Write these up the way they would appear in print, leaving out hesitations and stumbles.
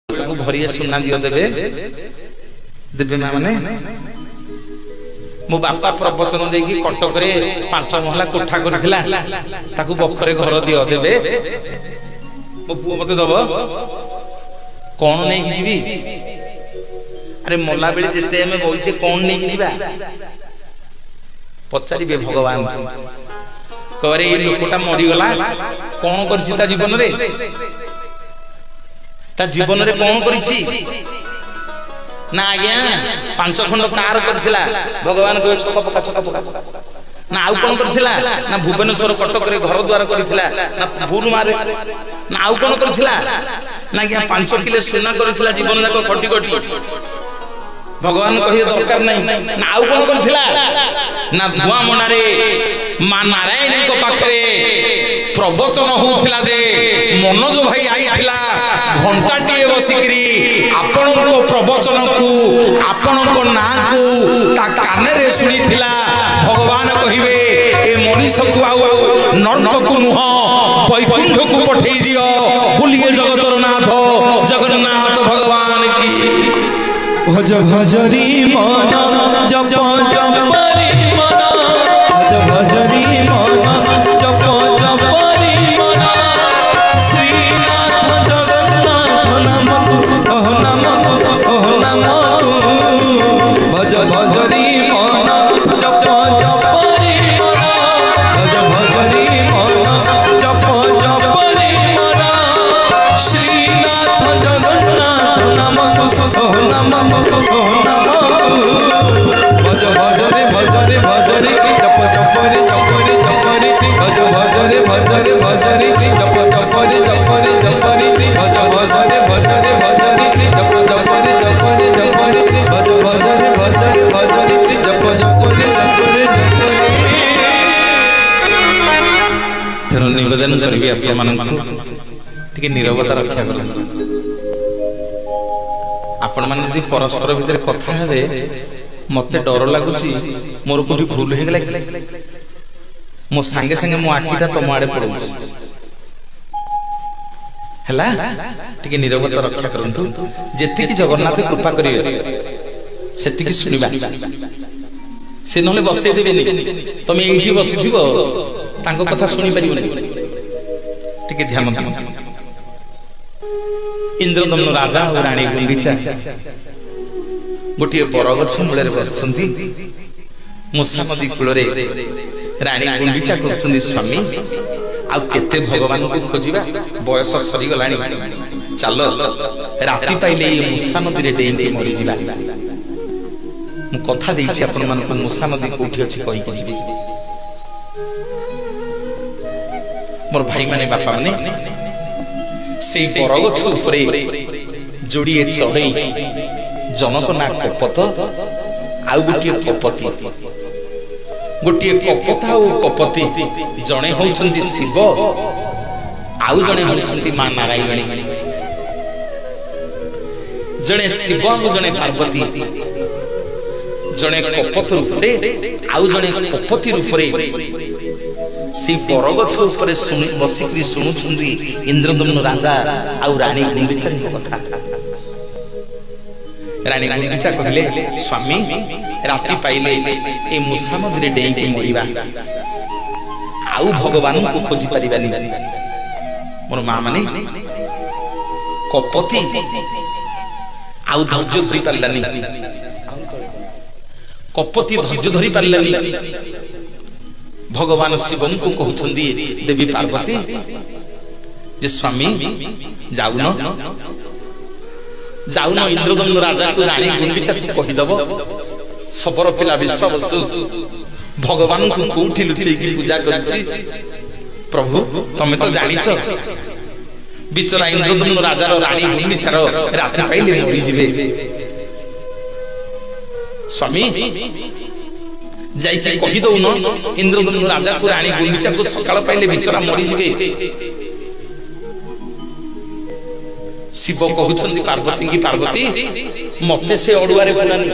भरी सुना दियो देवे देवे माने मो बापा प्रवचन देकी कटक रे 5 महला कोठा करथिला ताकू बखरे घर दियो देवे मो पुओ मते दब कोन नै जीवी अरे मोला बेले जेते हमें बोइचे कोन नै जीवा पचारिबे भगवान करे ये लोकटा मरि गला कोन करछि ता जीवन रे ता जीवन रे कोन करिछि ना आज्ञा 5 खंड कार करथिला भगवान को छक पका ना आउ कोन करथिला ना भुवनेश्वर कटक रे घर द्वार करथिला ना भूल मारे ना आउ कोन करथिला ना आज्ञा 5 किलो सोना करथिला जीवन जाक खटी खटी भगवान कहिए दरकार नहीं ना आउ कोन करथिला ना धुआ मनारे मा नारायण को पाखरे प्रवचन होउथिला जे मनोज भाई आइथिला घंटाटी बसिकरी आपण को प्रवचन को आपण को ना को ता काने रे सुनिथिला भगवान कहिवे ए मनीष को आउ नरक को नुह वैकुंठ को पठेई दियो बोलिए जगतर नाथ जगन्नाथ भगवान की भज भजरी मन जप जपरी मन भज भजरी मन जप जपरी मन श्रीनाथ जगन्नाथ नाम ओह नाम भज भजरी मन जप जपरी मन भज भजरी मन जप जपरी मन श्रीनाथ जगन्नाथ नाम ओह नाम भज भजरे भजरे भजरे जप जपरे जपरे जपरे भज भजरे भजरे भजरे जप जपरे जपरे जपरे भज भजरे भजरे भजरे जप जपरे जपरे जपरे भज भजरे भजरे भजरे जप जपरे जपरे जपरे तेणु निवेदन करिबी आपन मानन टिके नीरवता रक्षा करन आपण मान यदि परस्पर भीतर कथा हेबे मते डर लागुची मोर कोठी भूल हे गेला मो संगे संगे मो आखिटा तम आड़े पड़ुची हला टिके नीरवता रक्षा करंतु जेति कि जगन्नाथ कृपा करिवे सेति कि सुनिबा से नले बसे देबेनी तमे एठी बसिथिबो तांको कथा सुनि परिबोनी टिके ध्यान दे इंद्रदम्न राजा और रानी गुंडीचा गोटे बरगछ मूल बसती मूषा नदी कूल रानी गुंडीचा कर स्वामी आउ केते भगवान को खोजिबा बयस सरी गलानी चल राति पाइले ये मूषा नदी रे डेंगे मरि जिबा मु कथा देछि अपन मन को मूषा नदी कोठी अछि कहि के जिबी मोर भाई माने बापा माने से बरगछ उपरे जोड़िए चढ़ई जनक ना कपत आउ गोटे कपति गोटे कपता और कपति जड़े होउछंती शिव आउ जड़े होउछंती मां नारायणी जड़े शिव आउ जड़े पार्वती जड़े कपत रूपरे आउ जड़े कपति रूपरे सी बरगछ ऊपर बसिक शुणुंदी इंद्रदम्न राजा आउ रानी गुंडीचा कथा रानी गुंडीचा कहले स्वामी राति पाइले ए मूषा नदी रे डेई के मरिबा आउ भगवान को खोजी परिबानी मोर मां माने कपति आउ धैर्य धरि पारलानी कपति धैर्य धरि पारलानी भगवान शिवम को कहउछंदी देवी पार्वती जे स्वामी जाउन इंद्रदम्न राजा को रानी गुंडीचा को कहि दबो सबर पिला विश्वावसु भगवान को कोठी लुचै की पूजा करछि प्रभु तमे तो जानिछ बिचरा इंद्रदम्न राजा रो रानी गुंडीचा रो राति पाइले मरि जिवे स्वामी जाई कहि दउ न इंद्रदम्न राजा को रानी गुंडीचा को सकाळ पाइले बिचरा मरि जिवे शिव कहउछंदी पार्वती की पार्वती मते से अडुआरे बनानी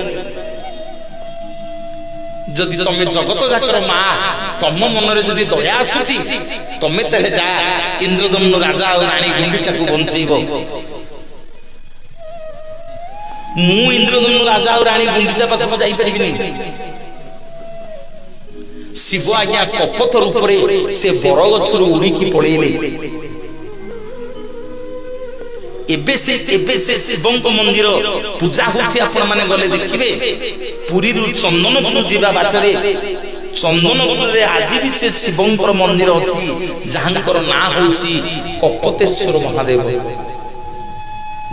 जदि तमे जगत जाकर मा तम मन रे जदि दया आसुची तमे तले जा इंद्रदम्न राजा और रानी गुंडीचा को बंचैबो मु इंद्रदम्न राजा और रानी गुंडीचा पाखक जाई परिबिनी शिव आज्ञा कपथ रूप से बरगछर उड़ीकी पड़ेले एबे से शिवंक मंदिर पूजा होछि आपण माने गले देखिबे पुरी रु चंदनपुर जीवा बाटरे चंदनपुर रे आज भी से शिवंकर मंदिर अछि जहांकर ना होछि कपतेश्वर महादेव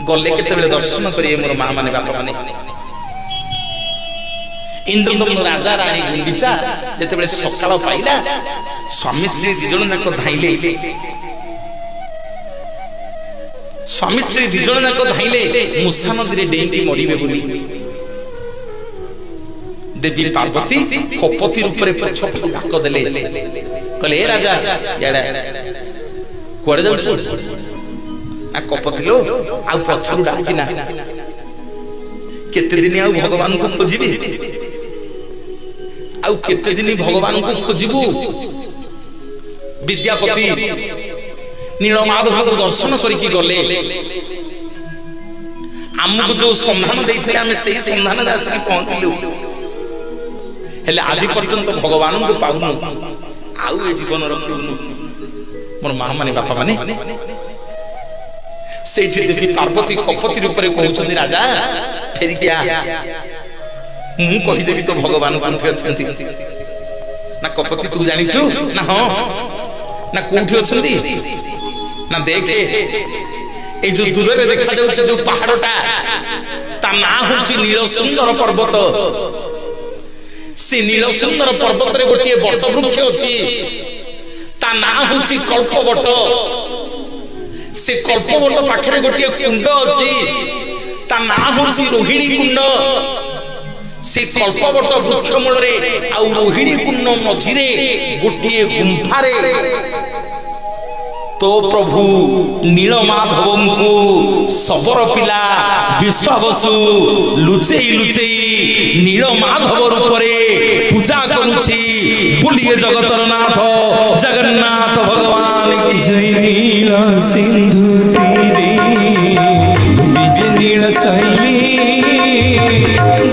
गले केते दर्शन करिए मोर मां माने बापा माने इंद्रदम्न राजा रानी गुंडीचा जेते सकाळ पाइला स्वामी स्त्री दिजण जाक धाइले स्वामी स्त्री दिजण जाक धाइले मुसा नदी डेंटी मरिबे बोली देवी पार्वती कपति रूप रे पछपटु डाक देले कहले ए राजा याडा कोडे जाउछु आ कपति लो आ पछरु डाकिना केते दिन आ भगवान को खोजिबे आ केते दिन भगवान को खोजिबू विद्यापति नीलमाधव को दर्शन करके गले आमको जो संधान देते आम से संधान आसिक पहुंचलु हेले आज पर्यंत भगवान को पाऊनु आउ ए जीवन रखुनु मोर मां माने बापा माने से देवी पार्वती कपति रूप रे कहउछन राजा फेरि क्या मु कहि देबी तो भगवान कोठी अछंती ना कपति तू जानिछु ना हो ना कोठी अछंती ना देखे ए जो दूर रे देखा जाउछ जो पहाड़टा ता ना होछि नील सुंदर पर्वत से नील सुंदर पर्वत रे गोटे बट वृक्ष अछि ता ना होछि कल्पवट से कल्पवट पाखरे गोटे कुंड अछि ता ना होछि रोहिणी कुंड से कल्पवट वृक्ष मूल रे आ रोहिणी कुंड मझिरे गोटे गुंफा रे तो प्रभु नीलमाधव को सबर पिला विश्वावसु लुचेई लुचेई नीलमाधव रूप रे पूजा करुछि बोलिए जगतर नाथ जगन्नाथ भगवान की जय नील सिंधु तीरे विज नील शैली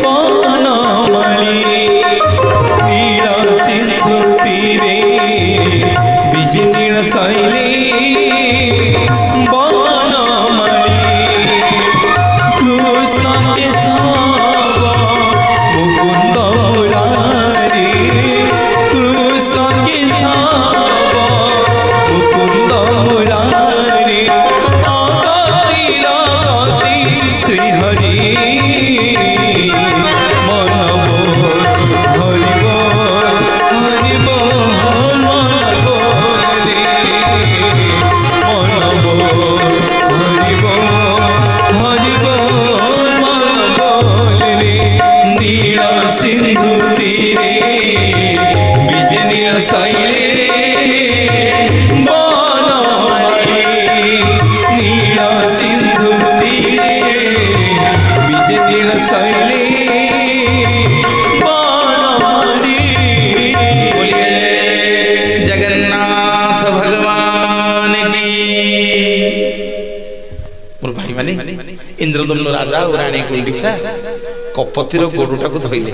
बनमाली नील सिंधु तीरे विज नील शैली इंद्रदम्न राजा और रानी गुंडीचा कपतिर गोडुटा को धइले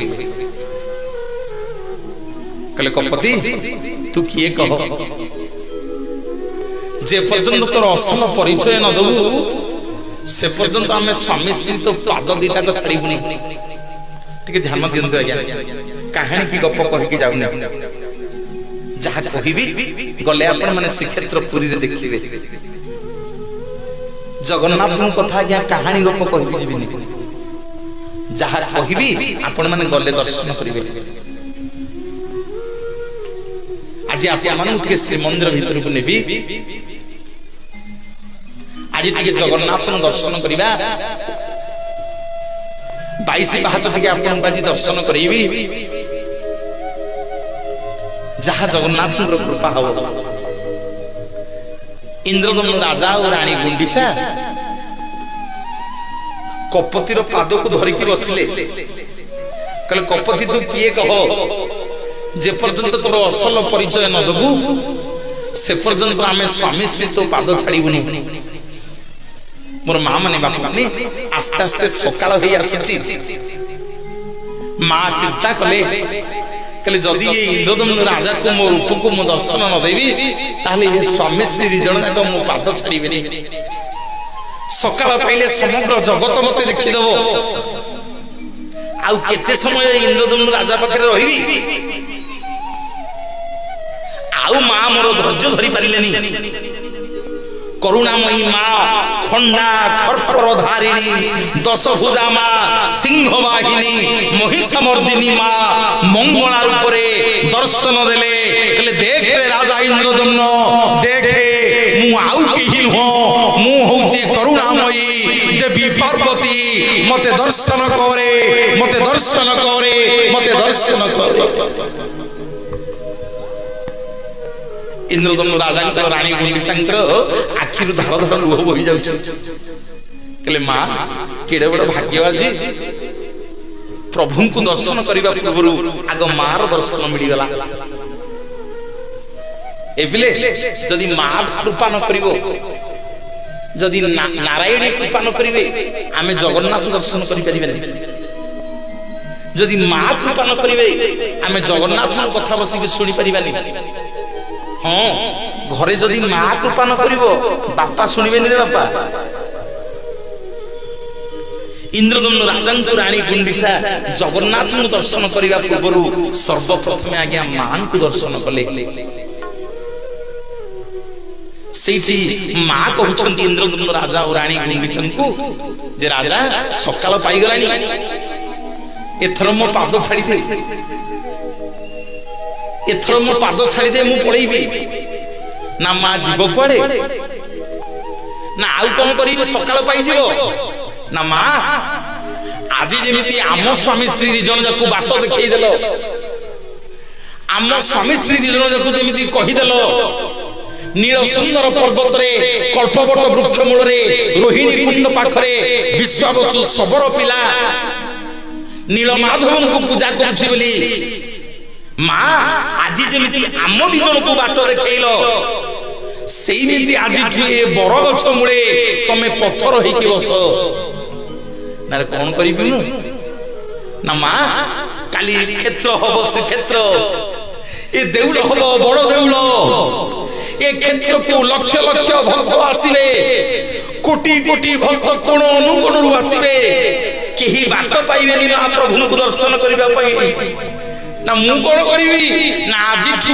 कहले कपति तू किए कह जे पर्यंत तोर असल परिचय न दबु से पर्यंत आम स्वामी स्त्री तो पाद दीटा को छाड़बुनी टिके ध्यान दियंतु आज्ञा कहानी की गप कहि के जाउनी जहा कहिबी गले आपण माने श्रीक्षेत्र पुरी रे देखिबे जगन्नाथ कथा आज्ञा कहानी गप कहि जीविनी जहा कहिबी आपण माने गले दर्शन करिवे आज आपण माने के श्री मंदिर भीतर को नेबी आज टिके जगन्नाथ दर्शन करिबा 22 पाहाच टिके आपण बाजी दर्शन करिबी जहा जगन्नाथ कृपा हो इंद्रदम्न राजा और रानी गुंडीचा कपतिर पाद को धरिकी बसिले कहले कपति तू किए कह जे पर्यंत तोर असल परिचय न दबु से पर्यंत आमे स्वामी स्त्री तो पाद छाड़ीबुनी मोर माँ माने बापा माने आस्ते आस्ते सकाळ होई आसीची माँ चिंता कले कहले जदि ये इंद्रदम्न राजा को मो रूप को मो दर्शन न देवी ताले ये स्वामी स्त्री दी जण जाक मो पाद छाड़ीबेनी सकाळ पाइले समग्र जगत मते देखि देबो आउ केते समय इंद्रदम्न राजा पाखरे रहिबी आउ माँ मोर धैर्य धरि पारिलेनी करुणामयी माँ खंडा खरखर धारिणी दशभुजा माँ सिंह वाहिनी महिषमर्दिनी माँ मंगला रूपरे दर्शन देले कहले देख रे राजा इंद्रदम्न देखे मु आउ केही नुह मु होउची करुणामयी देवी पार्वती मते दर्शन करे मते दर्शन करे मते दर्शन करे इंद्रदम्न राजा रानी गुंडीचांकर आखिर धार धार लुह बही जाउछ कहले माँ केडे बड़ भाग्यवाजी प्रभु को दर्शन करबा पूर्व आग मार दर्शन मिली गला एबिले जदि माँ कृपा न करिवो जदि नारायण कृपा न करिवे आमे जगन्नाथ दर्शन करि परिबेनी जदि माँ कृपा न करिवे आमे जगन्नाथ कथा बसी सुनि परिबानी हाँ घरे जदि माँ कृपा न करिवो बापा सुनिबेनी रे बापा इंद्रदम्न राजा को रानी गुंडीचा जगन्नाथ दर्शन करने पूर्व सर्वप्रथम आज्ञा मां को दर्शन कले माँ कहते इंद्रदम्न राजा और रानी गुंडीचा को जे राजा सकाल पाईगलानी एथर मो पाद छाड़ी दे एथर मो पाद छाड़ी दे मु पड़ेबी ना माँ जीव कुआड़े ना आउ कौन करिवे सकाल पाई जीव ना माँ आज जमी आम स्वामी स्त्री दिजन जाक बाट देखई देल आम स्वामी स्त्री दिजन जाक जमी कहीदेल नील सुंदर पर्वत कल्पवट वृक्ष मूल रोहिणी कुंड पाखरे विश्वावसु शबर पिला नीलमाधवन को पूजा करुछि बोली माँ आज जमी आम दिजन को बाट देखल सेमिति आज बर गछ मूले तमे पत्थर होइकी बस ना कौन करी ना माँ काली क्षेत्र हम श्रीक्षेत्र ये देउल हम बड़ देउल ये क्षेत्र को लक्ष लक्ष भक्त आसिबे कोटी कोटी भक्त कोण अनुकोण आसिबे केही बाट पाइबेनी महाप्रभु को दर्शन करबा पई ना मु कौन करी ना आज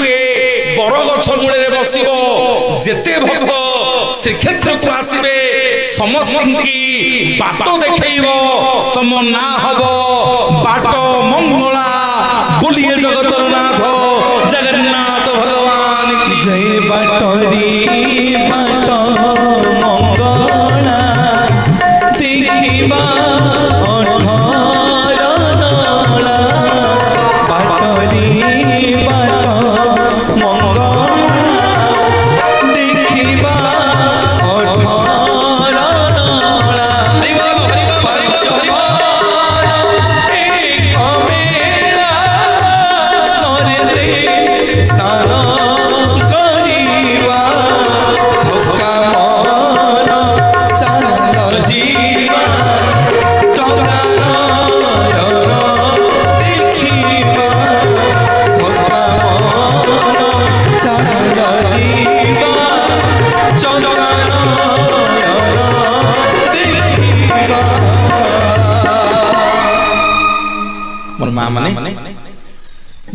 बर गछ मूल बसब जेते भक्त श्रीक्षेत्र को आसिबे समस्त बाट देखब तुम ना हम बाट मंगला बोलिए जगतर नाथ जगन्नाथ भगवान जय बाटरी बाट मंगला देखिबा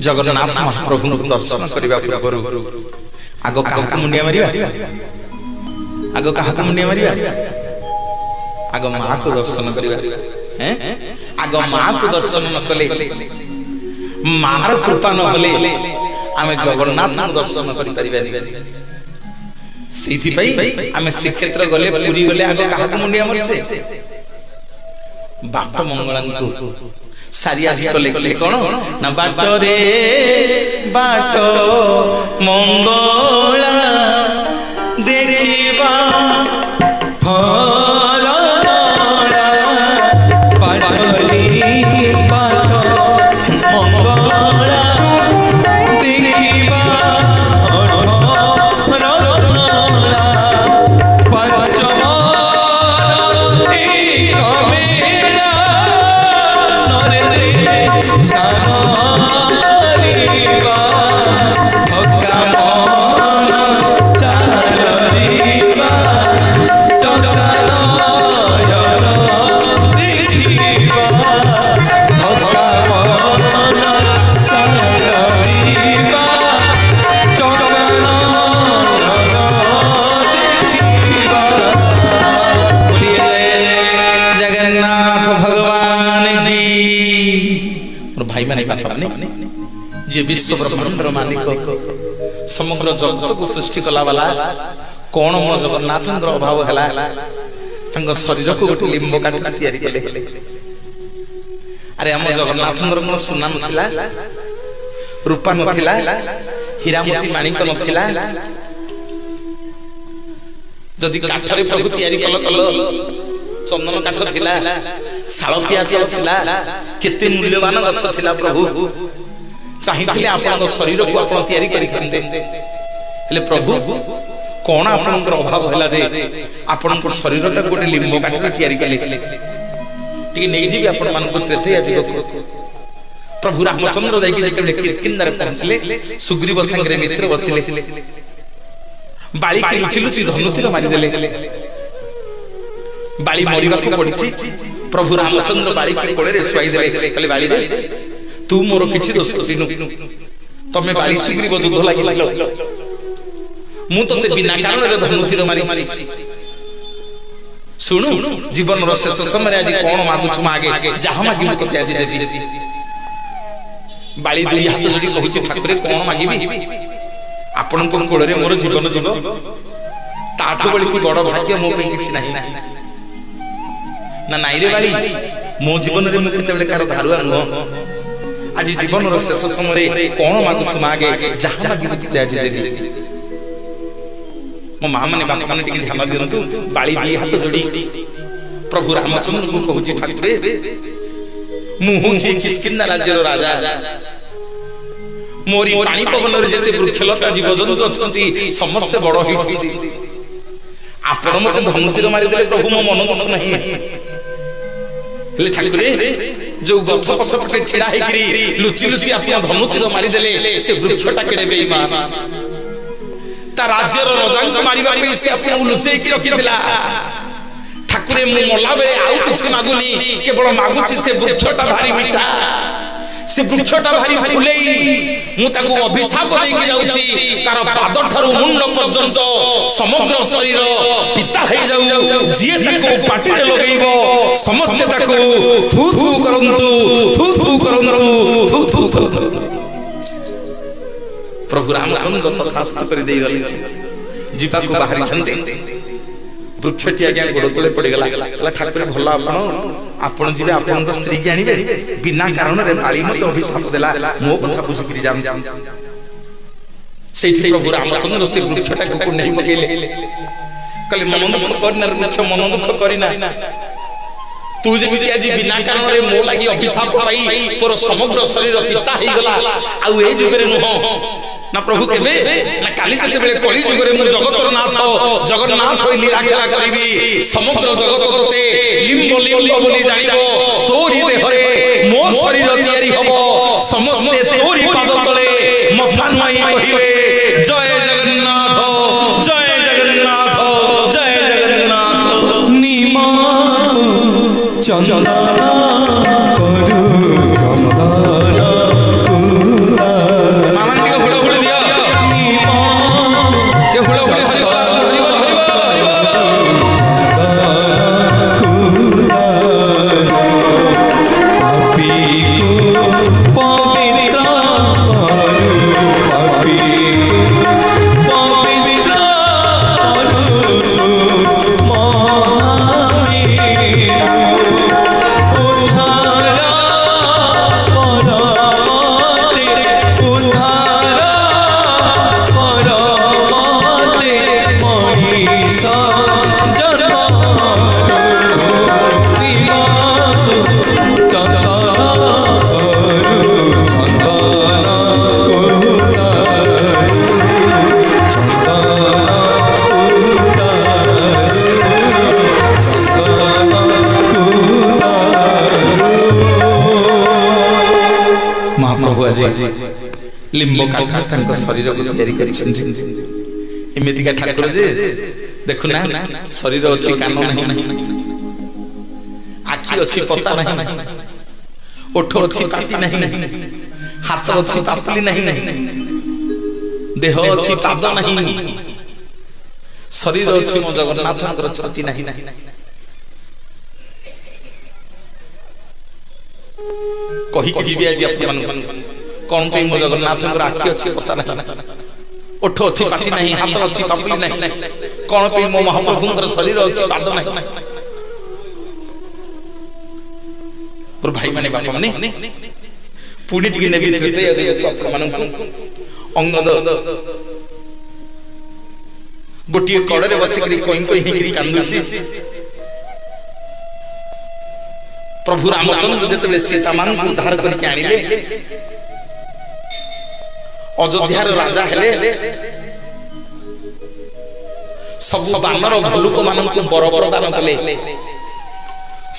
जगन्नाथ महाप्रभु को दर्शन करबा पूर्व आगो काहा मुंडिया मारिबा आगो काहा मुंडिया मारिबा आगो माँ को दर्शन करबा हैं आगो माँ को दर्शन न कले मार कृपा न होले आमे जगन्नाथ को दर्शन करि परिबानी सेति पई आमे श्रीक्षेत्र गले पुरी गले आगो काहा मुंडिया मारछे बाट मंगलां को सारिया कले कले कौन ना बाट रे बाट मंगला देखिबा पंचम जे विश्व ब्रह्मांडर मालिक समग्र जगत को सृष्टि कला वाला कौन मो जगन्नाथ अभाव है शरीर को गोटे लिंब काठ तैयारी कले। अरे आम जगन्नाथ कौन सुना नथिला रूपा नथिला हीरामती माणिक नथिला जदि काठरे प्रभु तैयारी कल कल चंदन काठ थिला शाल पियास थिला केते मूल्यवान गछ थिला प्रभु चाहिए आपन शरीर को आपन तैयारी करि खंदे हेले प्रभु कोन आपन अभाव हैला जे आपन को शरीर का गोटे लिंब काठ तैयारी कले टी नै जी आपन मान को त्रेते आज प्रभु रामचंद्र जाई के जेते किष्किंधा रे पहुंचले सुग्रीव संगे मित्र बसिले बाली के लुचि लुचि धनुतिर मारी देले बाली मरिबा को पड़िछि प्रभु रामचंद्र बाली के कोड़े रे सुआई देले कहले बाली रे तू मोर किछि दोष करिनु तमे बाली सुग्रीव युद्ध लागिलो मु तते बिना कारण रे धनुतिर मारी सुनु जीवन रो शेष समय आज कोन मागुछु मागे जहा मागी मु तते आज देबी बाली दुई हाथ जोड़ी कहूछि ठाकुर कोन मागीबी आपन कोन कोड़े रे मोर जीवन जीव ताठो बळी को बड़ भाग्य मो पे किछि नाही ना नाई रे बाली मो जीवन रे मु केते बेले कार धारुआ न आज जीवन रो शेष समय रे कोन मागुछु मागे जहा मागी मु तते आज देबी मो मां माने बापा माने टिके ध्यान दियंतु बाली दी हाथ जोड़ी प्रभु रामचंद्र को कहूछि ठाकुर मु होछि किष्किंधा राज्य रो राजा मोरी पानी पवन रे जते वृक्षलता जीव जंतु अछंती समस्त बड़ होइछि आपण मते धनुतिर मारी देले प्रभु मो मन दुख नाही ले ठाकुर जो गछ पछ पटे छिड़ा हेकरी लुचि लुचि आपण धनुतिर मारी देले से वृक्षटा केडे बेईमान ता राज्य रो राजा मारिबा पे से आपण लुचै की रखिथिला ठाकुर मु मोला बेले आउ कुछ मागुनी केवल मागुछि से वृक्षटा भारी मिठा से वृक्षटा भारी फुलेई मु ताको अभिशाप दे के जाउछि तार पाद ठारू मुंड पर्यंत समग्र शरीर पिता हे जाउ जिए ताको पाटी रे लगेइबो समस्त ताको थू थू करंतु थू थू करंतु थू थू करंतु प्रभु रामचंद्र तथास्थ कर देई गले जीवा को बाहरी छंदे वृक्षटी आज्ञा गोड़ तले पड़ गला ठाकुर भला आपण जीवे आपण स्त्री के आनिबे बिना कारण रे बाली मत अभिशाप देला मो कथा बुझि करी जाम सेठी प्रभु रामचंद्र से वृक्षटा को नहीं मगेले कले मन दुख करना वृक्ष मन दुख करिना तू जे भी आज बिना कारण रे मो लागि अभिशाप पाई तोर समग्र शरीर पिता हे गला आ ए जुगरे न ना प्रभु केबे ना काली जते बेले कली जुगरे मु जगतर नाथ जगन्नाथ होई लीला खेला करबी समग्र जगत तते लिंब लिंब बोली जानिबो तोरी देहरे मो शरीर तयारी हबो समस्ते तोरी पाद तले मथा नुई कहिबे जय जगन्नाथ जय जगन्नाथ जय जगन्नाथ नीमा चंदना करू Oh ଆଜି ଲିମ୍ବ କାଠ ତାଙ୍କ ଶରୀରକୁ ତିଆରି କରିଛନ୍ତି। ଏମିତିକା ଠାକୁର ଯେ ଦେଖୁନା ଶରୀର ଅଛି କାନ ନାହିଁ, ଆଖି ଅଛି ପତା ନାହିଁ, ଓଠ ଅଛି ପାଟି ନାହିଁ, ହାତ ଅଛି ପାପୁଲି ନାହିଁ, ଦେହ ଅଛି ପାଦ ନାହିଁ, ଶରୀର ଅଛି ମୋ ଜଗନ୍ନାଥଙ୍କର ଛାତି ନାହିଁ। କହିକି ଯିବି ଆଜି ଆପଣମାନଙ୍କୁ କଣ ପାଇଁ ମୋ ଜଗନ୍ନାଥଙ୍କର ଆଖି ଅଛି ପତା ନାହିଁ, ଓଠ ଅଛି ପାଟି ନାହିଁ, ହାତ ଅଛି ପାପୁଲି ନାହିଁ, କଣ ପାଇଁ ମୋ ମହାପ୍ରଭୁଙ୍କର ଶରୀର ଅଛି ପାଦ ନାହିଁ। ଭାଇ ମାନେ ବାପା ମାନେ ପୁଣି ଟିକେ ନେବି ଆପଣମାନଙ୍କୁ। ଅଙ୍ଗଦ ଗୋଟିଏ କଡ଼ରେ ବସିକରି କଇଁ କଇଁ ହେଇକରି କାନ୍ଦୁଛି। ପ୍ରଭୁ ରାମଚନ୍ଦ୍ର ଯେତେବେଳେ ସୀତାମାନଙ୍କୁ ଉଦ୍ଧାର କରିକି ଆଣିଲେ, ଅଯୋଧ୍ୟାର ରାଜା ହେଲେ, ସବୁ ବାନର ଭଲୁକ ମାନଙ୍କୁ ବର ବରଦାନ କଲେ।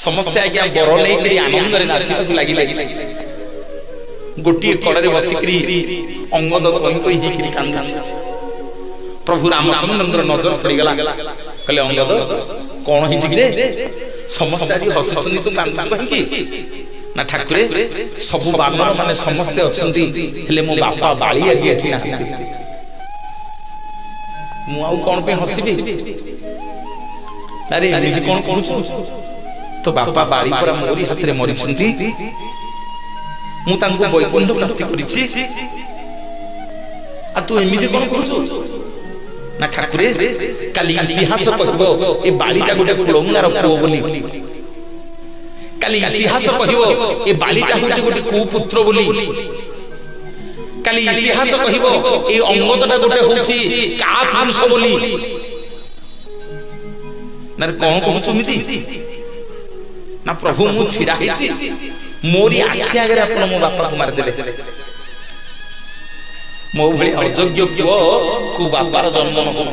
ସମସ୍ତେ ଆଜ୍ଞା ବର ନେଇକରି ଆନନ୍ଦରେ ନାଚିବାକୁ ଲାଗିଲେ। ଗୋଟିଏ କଡ଼ରେ ବସିକରି ଅଙ୍ଗଦ କଇଁ କଇଁ ହେଇକରି କାନ୍ଦୁଛି। ପ୍ରଭୁ ରାମଚନ୍ଦ୍ରଙ୍କର ନଜର ପଡ଼ିଗଲା, କହିଲେ ଅଙ୍ଗଦ କଣ ହେଇଛି କିରେ? ସମସ୍ତେ ଆଜି ହସୁଛନ୍ତି, ତୁ କାନ୍ଦୁଛୁ କାହିଁକି? ନା ଠାକୁରେ ସବୁ ବାନର ମାନେ ସମସ୍ତେ ଅଛନ୍ତି, ହେଲେ ମୋ ବାପା ବାଳି ଆଜି ଏଠି ନାହାନ୍ତି। ମୁଁ ଆଉ କଣ ପାଇଁ ହସିବି? ଆରେ ଏମିତି କଣ କହୁଛୁ? ତ ବାପା ବାଳି ପରା ମୋରି ହାତରେ ମରିଛନ୍ତି, ମୁଁ ତାଙ୍କୁ ବୈକୁଣ୍ଠ ପ୍ରାପ୍ତି କରିଛି, ଆଉ ତୁ ଏମିତି କଣ କହୁଛୁ? ନା ଠାକୁରେ କାଲି ଇତିହାସ କହିବ ଏ ବାଳିଟା ଗୋଟେ କୁଳଙ୍ଗାର ପୁଅ ବୋଲି, କାଲି ଇତିହାସ କହିବ ଏ ବାଳିଟା ହଉଛି ଗୋଟେ କୁପୁତ୍ର ବୋଲି, କାଲି ଇତିହାସ କହିବ ଏ ଅଙ୍ଗଦଟା ଗୋଟେ ହଉଛି କା ପୁରୁଷ ବୋଲି। ନା କଣ କହୁଛୁ ଏମିତି? ନା ପ୍ରଭୁ ମୁଁ ଛିଡା ହେଇଛି, ମୋରି ଆଖି ଆଗରେ ଆପଣ ମୋ ବାପାକୁ ମାରିଦେଲେ। ମୋ ଭଳି ଅଯୋଗ୍ୟ ପୁଅ କୁ ବାପାର ଜନ୍ମ ନ ହଉ,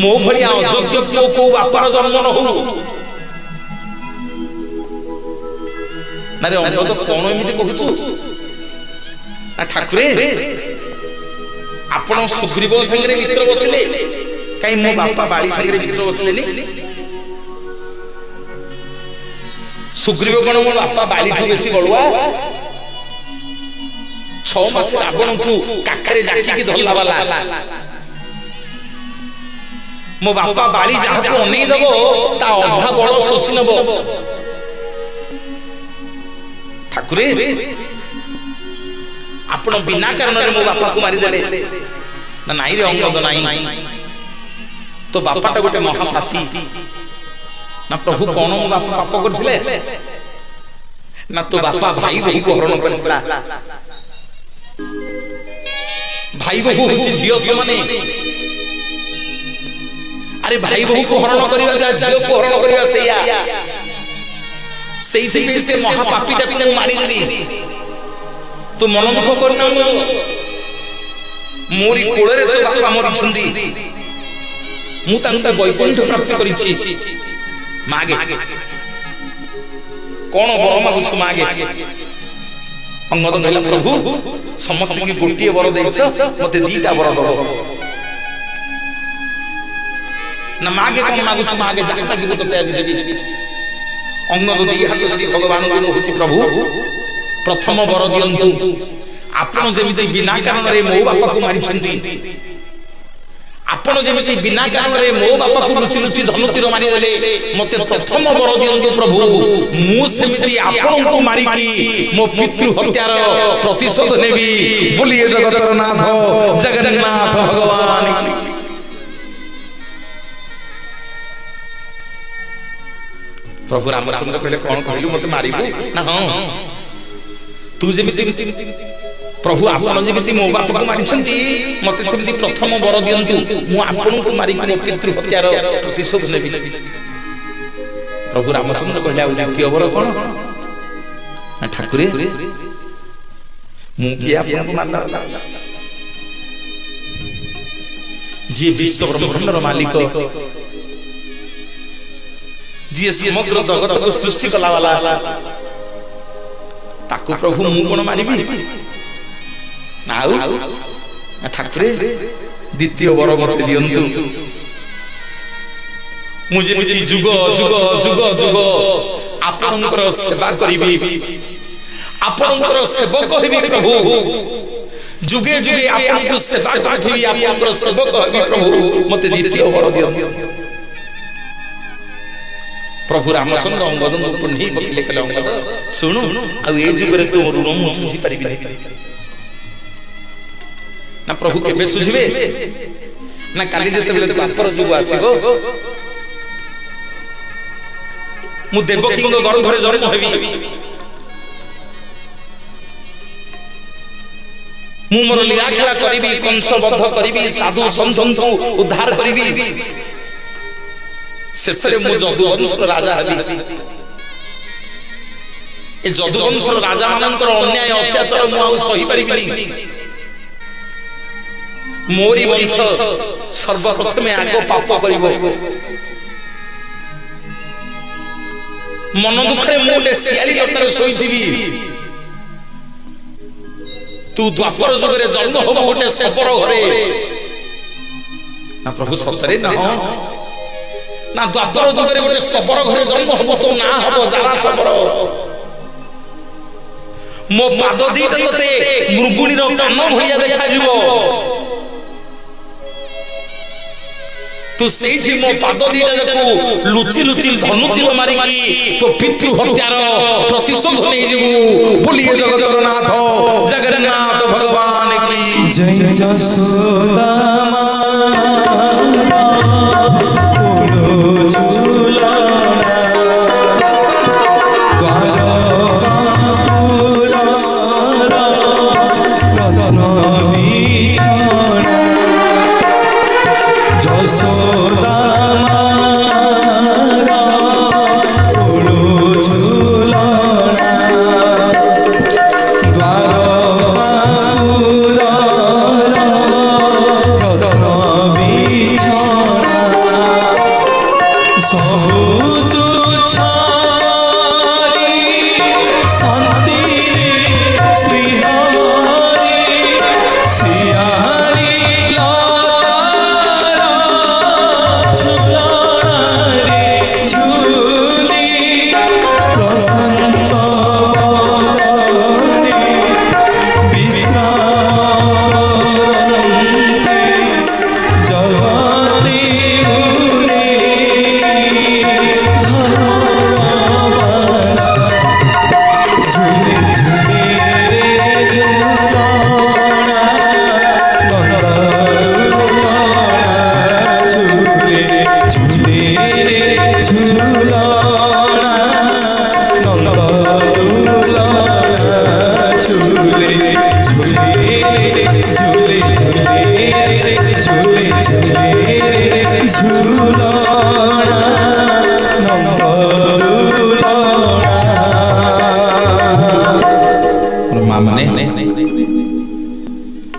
ମୋ ଭଳିଆ ଅଯୋଗ୍ୟ ପୁଅ କୁ ବାପାର ଜନ୍ମ ନ ହଉ। ନାରେ ଅଙ୍ଗଦ କଣ ଏମିତି କହୁଛୁ? ନା ଠାକୁରେ ଆପଣ ସୁଗ୍ରୀବ ସାଙ୍ଗରେ ମିତ୍ର ବସିଲେ, କାହିଁ ମୋ ବାପା ବାଳି ସାଙ୍ଗରେ ମିତ୍ର ବସିଲେନି? ସୁଗ୍ରୀବ କଣ ମୋ ବାପା ବାଳିଠୁ ବେଶୀ ବଳୁଆ? 6 ମାସ ରାବଣଙ୍କୁ କାଖରେ ଜାକିକି ଧରିଲା ବାଲା। ମୋ ବାପା ବାଳି ଯାହାକୁ ଅନେଇ ଦବ ତା ଅଧା ବଳ ଶୋଷି ନବ। ଠାକୁରେ ଆପଣ ବିନା କାରଣରେ ମୋ ବାପାକୁ ମାରିଦେଲେ। ନା ନାଇଁ ରେ ଅଙ୍ଗଦ ନାଇଁ, ତ ବାପାଟା ଗୋଟେ ମହାପାପୀ। ନା ପ୍ରଭୁ କଣ ମୋ ବାପା ପାପ କରିଥିଲେ? ନା ତୋ ବାପା ଭାଇ ବୋହୂକୁ ହରଣ କରିଥିଲା। ଭାଇ ବୋହୂ ହଉଛି ଝିଅ ସମାନେ। ଆରେ ଭାଇ ବୋହୂକୁ ହରଣ କରିବା ଯା, ଝିଅକୁ ହରଣ କରିବା ସେଇଆ। ସେଇଥିପାଇଁ ସେ ମହାପାପୀଟାକୁ ମୁଁ ମାରିଦେଲି। ତୁ ମନ ଦୁଃଖ କରୁନା, ମୋରି କୋଳରେ ତୋ ବାପା ମରିଛନ୍ତି, ମୁଁ ତାଙ୍କୁ ବୈକୁଣ୍ଠ ପ୍ରାପ୍ତି କରିଛି। ମାଗେ କଣ ବର ମାଗୁଛୁ ମାଗେ। ଅଙ୍ଗଦ କହିଲା ପ୍ରଭୁ ସମସ୍ତଙ୍କୁ ଗୋଟିଏ ବର ଦେଇଛ, ମତେ 2ଟା ବର ଦବ। ନା ମାଗେ କଣ ମାଗୁଛୁ ମାଗେ, ଯାହା ମାଗିବୁ ତତେ ଆଜି ଦେବି। ଅଙ୍ଗଦ 2 ହାତ ଯୋଡ଼ି ଭଗବାନଙ୍କୁ କହୁଛି ପ୍ରଭୁ ପ୍ରଥମ ବର ଦିଅନ୍ତୁ, ଆପଣ ଯେମିତି ବିନା କାରଣରେ ମୋ ବାପାକୁ ମାରିଛନ୍ତି, ଆପଣ ଯେମିତି ବିନା କାରଣରେ ମୋ ବାପାକୁ ଲୁଚି ଲୁଚି ଧନୁତୀର ମାରିଦେଲେ, ମତେ ପ୍ରଥମ ବର ଦିଅନ୍ତୁ ପ୍ରଭୁ, ମୁଁ ସେମିତି ଆପଣଙ୍କୁ ମାରିକି ମୋ ପିତୃ ହତ୍ୟାର ପ୍ରତିଶୋଧ ନେବି। ବୋଲିଏ ଜଗତର ନାଥ ଜଗନ୍ନାଥ ଭଗବାନ। ପ୍ରଭୁ ରାମଚନ୍ଦ୍ର କହିଲେ କଣ କହିଲୁ, ମତେ ମାରିବୁ? ନା ହଁ, ତୁ ଯେମିତି ପ୍ରଭୁ ଆପଣ ଯେମିତି ମୋ ବାପାକୁ ମାରିଛନ୍ତି, ମତେ ସେମିତି ପ୍ରଥମ ବର ଦିଅନ୍ତୁ, ମୁଁ ଆପଣଙ୍କୁ ମାରିକି ମୋ ପିତୃ ହତ୍ୟାର ପ୍ରତିଶୋଧ ନେବି। ପ୍ରଭୁ ରାମଚନ୍ଦ୍ର କହିଲେ ଆଉ ଦ୍ୱିତୀୟ ବର କଣ? ନା ଠାକୁରେ ମୁଁ କିଏ ଆପଣଙ୍କୁ ମାରିଲା? ଯିଏ ବିଶ୍ୱ ବ୍ରହ୍ମାଣ୍ଡର ମାଲିକ, ଯିଏ ସମଗ୍ର ଜଗତକୁ ସୃଷ୍ଟି କଲା ବାଲା, ताकू प्रभु मु कोन मारिबी ना ठाकुरे द्वितीय वर मते दियंतु मुझे जुग जुग जुग जुग आपनकर सेवा करिबी आपनकर सेवक हेबी प्रभु जुगे जुगे आपनको सेवा करथिबी आपनकर सेवक हेबी प्रभु मते द्वितीय वर दियंतु प्रभु रामचंद्र अंगद को नहीं पकले कले अंगद सुनु आ ए जुगरे तो ऋण मु सुझी परिबी ना प्रभु केबे सुझिबे ना काली जते बेले बापर जुग आसीबो मु देवकी को गर्भरे जन्म हेबी मु मोर लीला खेला करिबी कंस बद्ध करिबी साधु संतंतु उद्धार करिबी शेषरे मु जदुवंशर राजा हेबी ए जदुवंशर राजा मानकर अन्याय अत्याचार मु आ सही परिबिनी मोरी वंश सर्वप्रथमे आगो पाप करिवो मन दुखरे मु गोटे सियाली लतारे सोईथिबी तू द्वापर जुगरे जन्म होबो गोटे सपर घरे ना प्रभु सतरे ना ना द्वापर जुगरे गोटे सपर घरे जन्म होबो तो ना होबो जाला सपर मो पाद दीटा तते मृगुणीर कान भलिया देखा जिवो तू सेठी मो पाद दीटा देखू लुचि लुचि धनुतीर मारिकी तो पितृ हत्यार प्रतिशोध नै जिवु बोलिए जगतर नाथ जगन्नाथ भगवान की जय जसोदा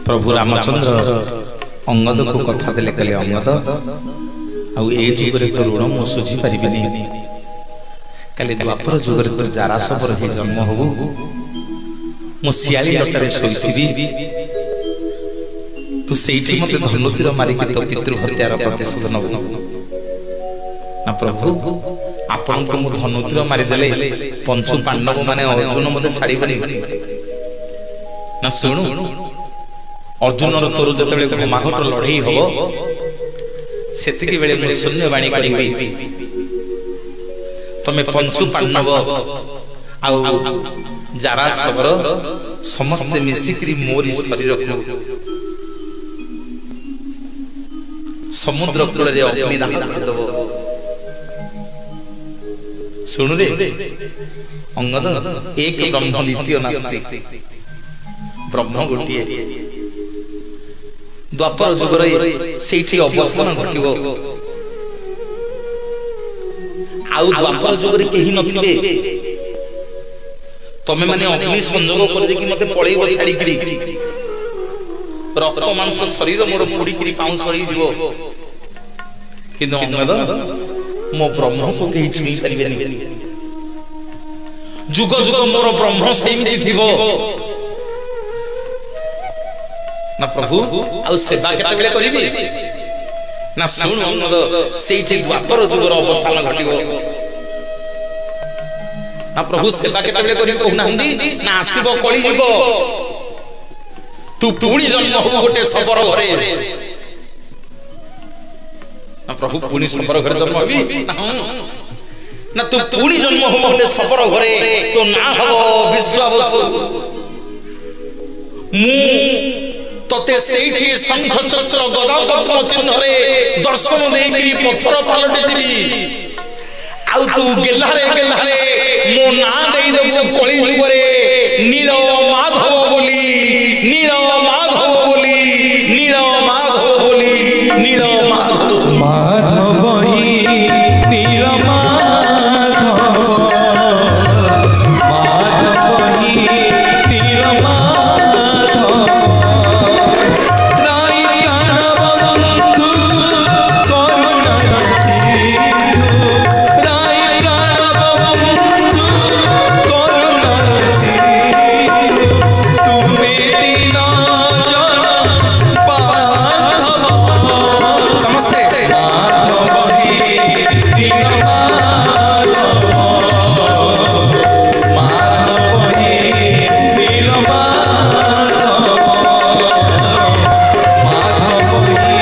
प्रभु रामचंद्र अंगद को कथा देले कले अंगद आ ए जुगरे तो ऋण मु सुझी परिबिनी कले द्वापर जुगरे तो जारा सबर हे जन्म होबो मु सियाली लटारे सोईथिबी तू सेठी मते धनुतीर मारी के तो पितृ हत्यार प्रतिशोध नबो ना प्रभु आपन को मु धनुतीर मारी देले पंचु पांडव माने अर्जुन मते छाड़ी बनी ना सुनु अर्जुन तोर जतबे माघट लड़ई हबो सेतिकी बेले मु शून्य वाणी करिबी तमे पंचु पांडव आउ जारा सबर समस्त मिसिकरी मोरी शरीर को समुद्र कूल रे अग्नि दाह कर दबो सुनु रे अंगद एक ब्रह्म द्वितीय नास्ति ब्रह्म गोटिए द्वापर जुगरे सेठी अवसान घटिबो आउ द्वापर जुगरे केही नथिबे तमे माने अग्नि संजोग कर दे कि मते पळेइबो छाडी करी रक्त मांस शरीर मोर पुडी करी पाउस होई दिबो किंतु अंगद मो ब्रह्म को केही छुई परिबेनी जुग जुग मोर ब्रह्म सेमिति थिबो ना प्रभु आ सेवा केते बेले करिबी ना सुन अनुरोध सेठी द्वापर जुगर अवसान घटिबो ना प्रभु सेवा केते बेले करिबी कहना हंदी ना आसीबो कଳି जुग तू पुणी जन्म हो गोटे सबर घरे ना प्रभु पुणी सबर घरे जन्म होबी ना तू पुणी जन्म हो गोटे सबर घरे तो ना हबो विश्वावसु मु तते सेठी शंख चक्र गदा पद्म चिन्ह रे दर्शन देकरी पत्थर पलटि दिबी आउ तू गेल्हारे मो ना देई देबो कଳି जुगरे नील माधव बोली नील माधव बोली नील माधव बोली नील माधव माधव ही नील माधव माधव ही नील माधव राई प्राणबंधु करुणा सिंधु राई प्राणबंधु करुणा सिंधु तुम्हें दीन जन बांधव समस्ते माधव ही नील माधव माधव ही नील माधव माधव ही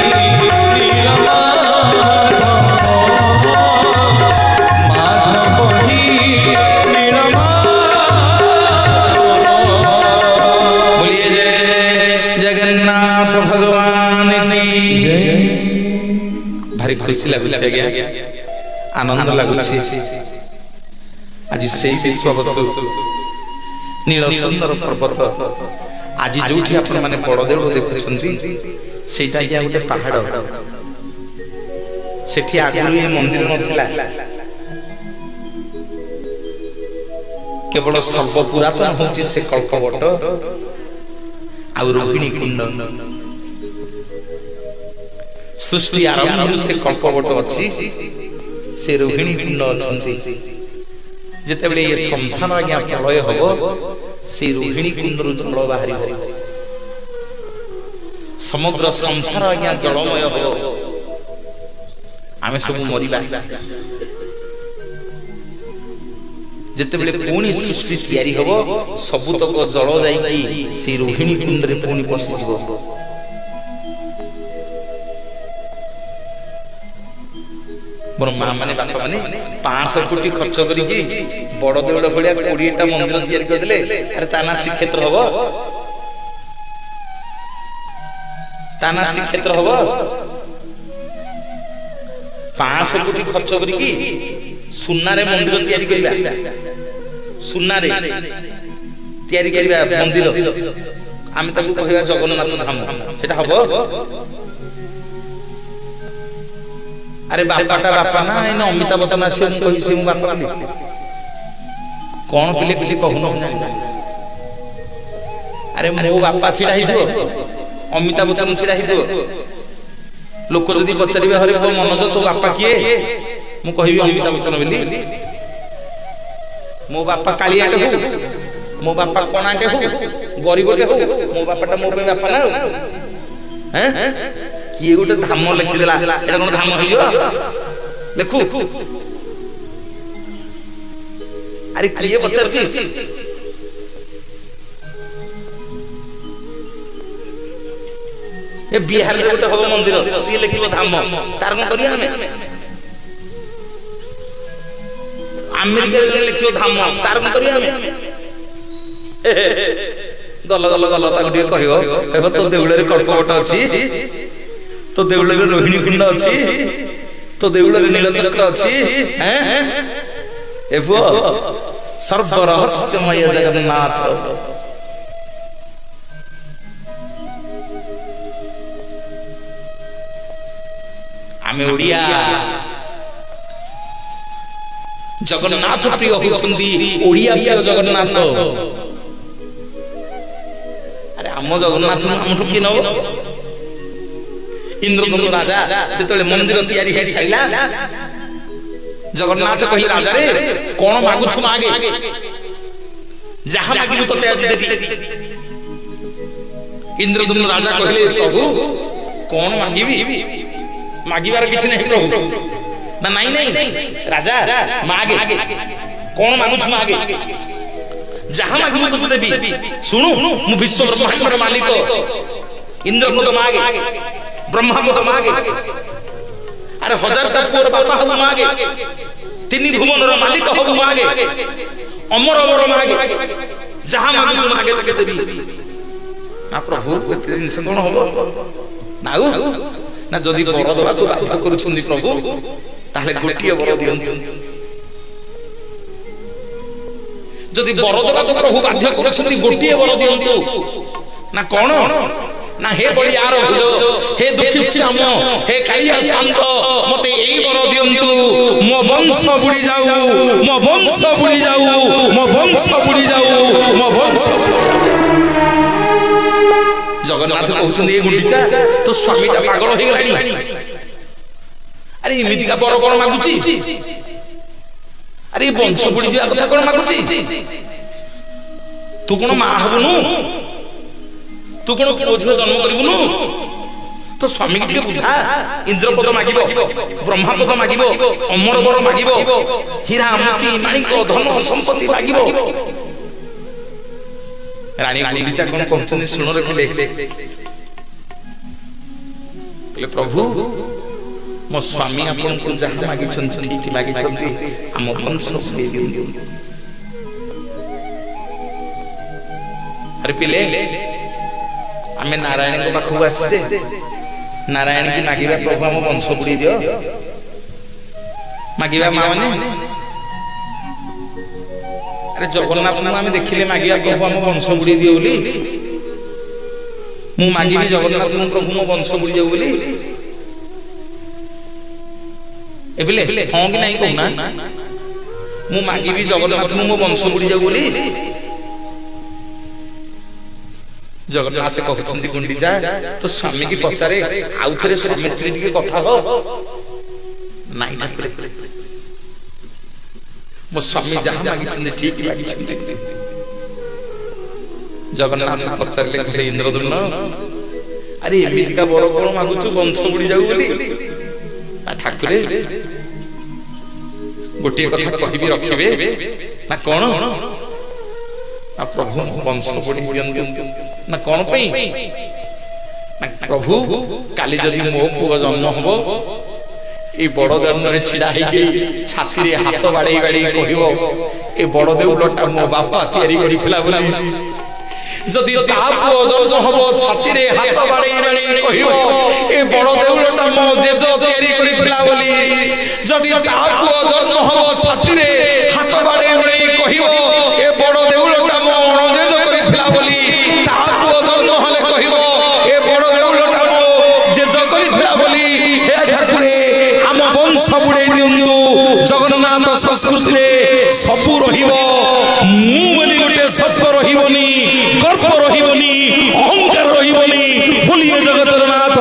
नील माधव माधव ही नील माधव। बोलिए जय जगन्नाथ भगवान की जय। भारी खुशी लगुଛି आज्ञा आनंद लगुଛି आज से विश्ववसु नील सुंदर पर्वत आज जोठी आपण माने बड़देव देखुछंती सेटा आज्ञा गोटे पहाड़ सेठी आगुरु ए मंदिर नथिला केवल सर्व पुरातन होची से कल्पवट आ रोहिणी कुंड सृष्टि आरंभ से कल्पवट अछि से रोहिणी कुंड अछंती जेतेबेले ये संसार आज्ञा प्रलय हबो से रोहिणी कुंड रु जल बाहरी हो समग्र संसार आज्ञा जलमय हो आमे सब मरिबा जेतेबेले पुणी सृष्टि तयारी हबो सबुतक जल जाई से रोहिणी कुंड रे पुणी पसि जिवो मोर मां माने बापा माने 500 कोटी खर्च करी की बड़ देवड़ भलिया 20 टा मंदिर तयार कर देले अरे ताना श्रीक्षेत्र हबो ताना श्रीक्षेत्र हबो 500 कोटी खर्च करी की सुन्ना रे मंदिर तयारी करिबा सुन्ना रे तयारी करिबा मंदिर आमे ताकू कहया जगन्नाथ धाम सेटा हबो अरे बापाटा बापा ना इन अमिताभ बच्चन आसी कहि से बापा बोली कोन पिले किसी कहून अरे मो बापा छिड़ा हिथो अमिताभ बच्चन छिड़ा हिथो लोक जदी पचारिबे हरे मनोज तो बापा किए मु कहिबी अमिताभ बच्चन बोली मो बापा कालियाटे हो मो बापा कोणाटे हो गरीबटे हो मो बापाटा मो पे बापा ना हैं किए गोटे धाम लिखिदेला एटा कोन धाम होइयो देखू अरे किए पचारछि ए बिहार रे गोटे हबो मंदिर सी लिखिबो धाम तार कोन करिया हमें अमेरिका रे लिखिबो धाम तार कोन करिया हमें गल गल गल ताको दिए कहियो एबो तो देउळे रे कल्पवट अछि तो देउळे रे रोहिणी कुंड अछि तो देउळे रे नीलचक्र अछि हैं एबो सर्व रहस्यमय जगन्नाथ आमे ओडिया जगन्नाथ प्रिय होछंती ओडिया प्रिय जगन्नाथ अरे आम जगन्नाथ हमठु कि नबो इंद्रदम्भ राजा जेतले मंदिर तयारी हे साइला जगन्नाथ कहि राजा रे कोन मागुछु मागे जहाँ मागिबु तते आज देबी। इंद्रद्युम्न राजा कहले प्रभु कौन मागिबी मागिबार किछि नहीं प्रभु ना नहीं नहीं राजा मागे कौन मागुछ मागे जहाँ मागिबु तते देबी। सुनु मु विश्व ब्रह्मांडर मालिक इंद्र को तो मागे ब्रह्मा को तो मागे अरे हजार का पुअर बापा हबु मागे तीन भुवनर मालिक हबु मागे अमर अमर मागे जहाँ मागुछ मागे तके देबी। ना प्रभु एते जिनिस कोन हबो नाउ ना जदि बर दबा को बाध्य करूछन्ती प्रभु ताहले गोटिए बर दियंतु। जदि बर दबा को प्रभु बाध्य करूछन्ती गोटिए बर दियंतु ना कोन ना हे बलियार भुज हे दुखी श्याम हे कालिया शांत मते एई बर दियंतु मो वंश बुडी जाऊ मो वंश बुडी जाऊ मो वंश बुडी जाऊ मो वंश। जगन्नाथ कहउछन्ती ए गुंडीचा तो स्वामीटा पागल हो गेलानी अरे इमिति का बर कोन मागुची अरे वंश बुडी जा कथा कोन मागुची तू कोन मा हबनु तू कोन पुओ झियो जन्म करिबुनु तो स्वामी के बुझा इंद्र पद मागिबो ब्रह्मा पद मागिबो अमर बर मागिबो हीरा मोती माणिक धन संपत्ति मागिबो। रानी गुंडीचा कोन कहछन सुन रखले कहले प्रभु मो स्वामी आपन को जहां मागी छन ठीक मागी छन हम वंश दे दियौ। अरे पिले आमे नारायण को पाखु आसते नारायण की मागिबा प्रभु हम वंश बुडी दियो मागिबा माने अरे जगन्नाथ को आमे देखिले मागिबा प्रभु हम वंश बुडी दियो बोली मु मागिबी जगन्नाथ प्रभु मो वंश बुडी जाऊ बोली एबले हां कि नहीं कहना मु मागिबी जगन्नाथ मो वंश बुडी जाऊ बोली। जगन्नाथ कहछन्ती गुंडीचा तो स्वामी की पचारे आउ थरे स्वामी स्त्री के कथा हो नाही ठाकुर मो स्वामी जहां मागी छन्ती ठीक लागी छन्ती। जगन्नाथ पचारले कहले इंद्रद्युम्न अरे एमिति का बर कोन मागुछु वंश बुडी जाऊ बोली ना ठाकुर गोटे कथा कहिबी रखिबे ना कोन ना प्रभु वंश बुडी दियंतु ना कौन पई ना प्रभु काली जदि मो पुओ जन्म हबो ए बड़ दंड रे छिडा हे के छाती रे हाथ बाडई बाडई कहिबो ए बड़ देउलटा मो बापा तयारी करि थिला बोली जदि ता पुओ जन्म हबो छाती रे हाथ बाडई बाडई कहिबो ए बड़ देउलटा मो जेज तयारी करि थिला बोली जदि ता पुओ जन्म हबो छाती रे हाथ बाडई बाडई कहिबो ए बड़ देउलटा मो जेज करि थिला बोली जगन्नाथ संस्कृति रे सबु रहिबो मु बोली गोटे सत्य रहिबोनी गर्व रहिबोनी अहंकार रहिबोनी बोलिए जगतर नाथ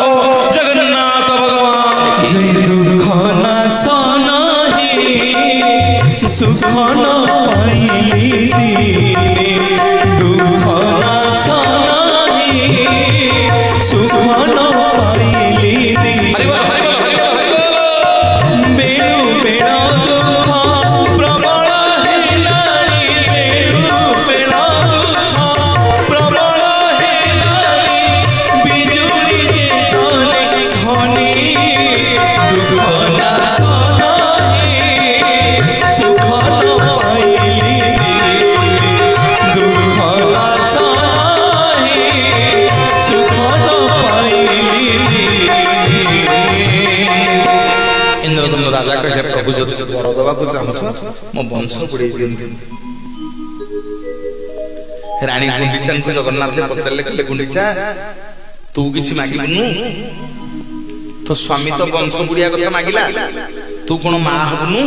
जगन्नाथ भगवान जय दुख ना सनहि सुख न पाइली दिने दुख ना सनहि सुख न पाइली दिने राजा कहे प्रभु जदि बर दबा को चाहछ मो वंश बुडी दियंतु। रानी गुंडीचा को जगन्नाथ पचारले कहले गुंडीचा तू किछि मागिबनु तो स्वामी तो वंश बुडिया कथा मागिला तू कोन मा हबनु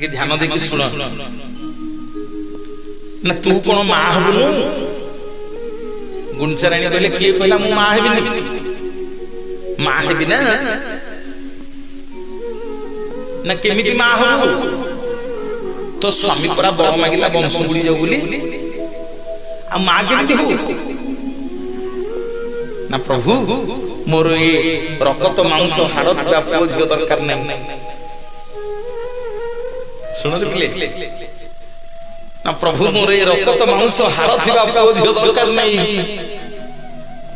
के ध्यान देकी सुन ना तू कोन मा हबनु। गुंडीचा रानी कहले किए कहला मु मा हेबिनी मा हेबि ना ना केमिति मा हबु तो तो स्वामी परा बड़ मागिला वंश बुड़ी जाऊ बोली आ मां केमती हो ना प्रभु मोर ये रक्त मांस हाड़ थिबा पुओ झियो दरकार नहीं सुनो पिले ना प्रभु मोर ये रक्त मांस हाड़ थिबा पुओ झियो दरकार नहीं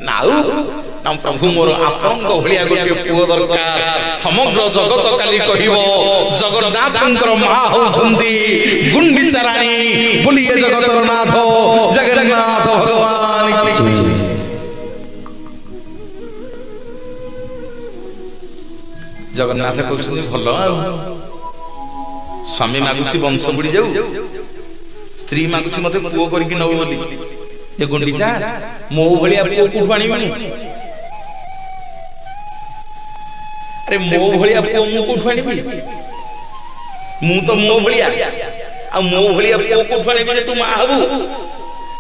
नाउ ना प्रभु मोर आपन भलिया गोटे पुओ दरकार समग्र जगत काली कहिबो जगन्नाथंकर मा होउछंती गुंडीचा रानी बोलिए जगतर नाथ जगन्नाथ भगवान की जगन्नाथ कहते भल स्वामी मागुची वंश बुड़ी जाऊ स्त्री मागुची मत पुओ करके नब बोली ये गुंडीचा मो भलिया पुओ कोठु आनिबानी अरे मो भलिया पुओ मु कोठु आनिबी मु तो मो भलिया आ मो भलिया पुओ कोठु आनिबी जे तू मा हबु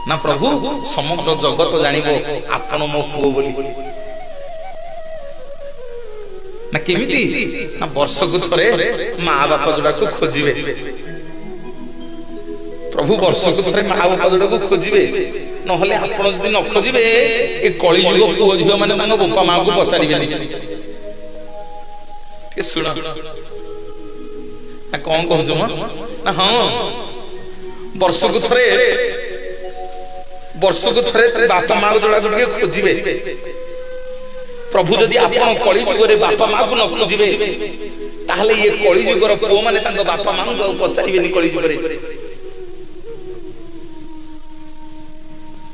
ना प्रभु समग्र जगत जानिबो आपण मो पुओ बोली ना केमिति ना वर्ष को थरे माँ बाप जोड़ा को खोजिबे प्रभु वर्ष को थरे माँ बाप जोड़ा को खोजिबे नहले आपण जदि न खोजिबे ए कली युग पुओ झियो माने तांग बापा माँ को पचारिबे के सुन ना कोन कहजो म ना हां वर्ष को थरे बापा माँ जोड़ा को खोजिबे प्रभु जदि आपण कली जुगरे बापा माँ को न खोजिबे ताहले ये कली जुगर पुओ माने तांग बापा माँ को पचारिबेनी कली जुगरे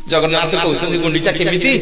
जगन्नाथ कहउछन गुंडीचा केमिति